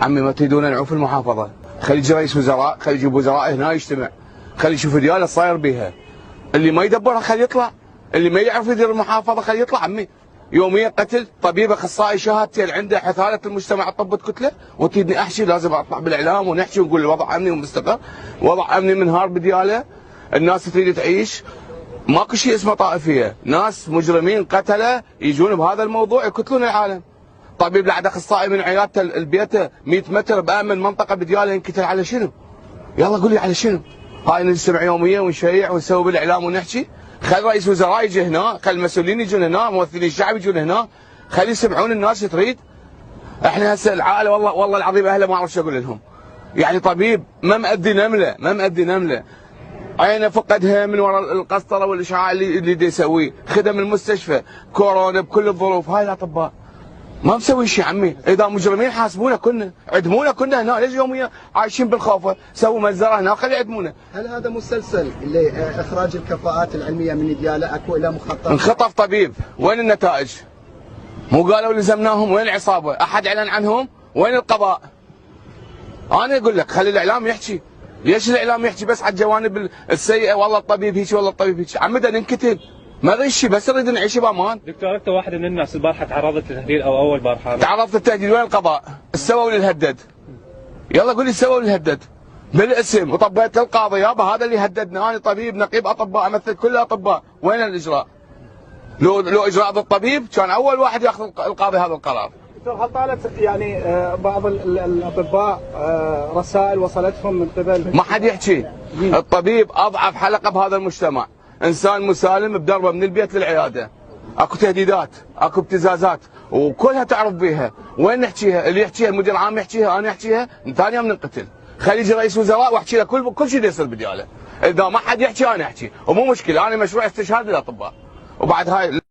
عمي ما تريدون نعوف المحافظه، خلي يجي رئيس وزراء، خلي يجيب وزراء هنا يجتمع، خلي يشوف دياله صاير بيها. اللي ما يدبرها خلي يطلع، اللي ما يعرف يدير المحافظه خلي يطلع. عمي يوميا قتل، طبيب اخصائي شهادتين عنده، حثاله المجتمع طبت كتله، وتريدني احكي لازم اطلع بالاعلام ونحكي ونقول الوضع امني ومستقر، وضع امني منهار بدياله، الناس تريد تعيش، ماكو شيء اسمه طائفيه، ناس مجرمين قتله يجون بهذا الموضوع يقتلون العالم. طبيب بعد اخصائي من عيادته البيته 100 متر بامن منطقه بدياله ينقتل على شنو؟ يلا قول لي على شنو؟ هاي نجتمع يوميا ونشيع ونسوي بالاعلام ونحكي، خل رئيس وزراء يجي هنا، خل المسؤولين يجون هنا، ممثلين الشعب يجون هنا، خلي يسمعون الناس تريد. احنا هسه العائله والله العظيم اهله ما اعرف شو اقول لهم. يعني طبيب ما مأدي نمله، ما مأدي نمله. عينه فقدها من وراء القسطره والاشعاع اللي دي يسويه، خدم المستشفى، كورونا بكل الظروف، هاي الاطباء ما مسوي شيء. عمي اذا مجرمين حاسبونا كنا، عدمونا كنا هنا، ليش يوميا عايشين بالخوف؟ سووا مجزره هنا خلي يعدمونا. هل هذا مسلسل لاخراج الكفاءات العلميه من دياله؟ اكو له مخطط؟ انخطف طبيب، وين النتائج؟ مو قالوا لزمناهم؟ وين العصابه؟ احد اعلن عنهم؟ وين القضاء؟ انا اقول لك خلي الاعلام يحكي. ليش الاعلام يحكي بس على الجوانب السيئه؟ والله الطبيب هيك والله الطبيب هيك، عمدا ننقتل ما غير شيء، بس نريد نعيش بامان. دكتور انت واحد من الناس البارحه تعرضت للتهديد او اول بارحه؟ تعرضت للتهديد، وين القضاء؟ ايش سووا للهدد؟ يلا قول لي ايش سووا للهدد؟ بالاسم وطبيت القاضي يابا هذا اللي هددنا، انا طبيب نقيب اطباء امثل كل الاطباء، وين الاجراء؟ لو اجراء ضد الطبيب كان اول واحد ياخذ القاضي هذا القرار. دكتور هل طالت يعني بعض الاطباء رسائل وصلتهم من قبل؟ ما حد يحكي، الطبيب اضعف حلقه بهذا المجتمع، انسان مسالم بدربه من البيت للعياده، اكو تهديدات، اكو ابتزازات وكلها تعرف بيها، وين نحكيها؟ اللي يحكيها المدير العام يحكيها، انا احكيها، ثاني يوم ننقتل. خلي يجي رئيس وزراء واحكي له كل شيء يصير بدياله. اذا ما حد يحكي انا احكي، ومو مشكله، انا مشروع استشهاد للاطباء. وبعد هاي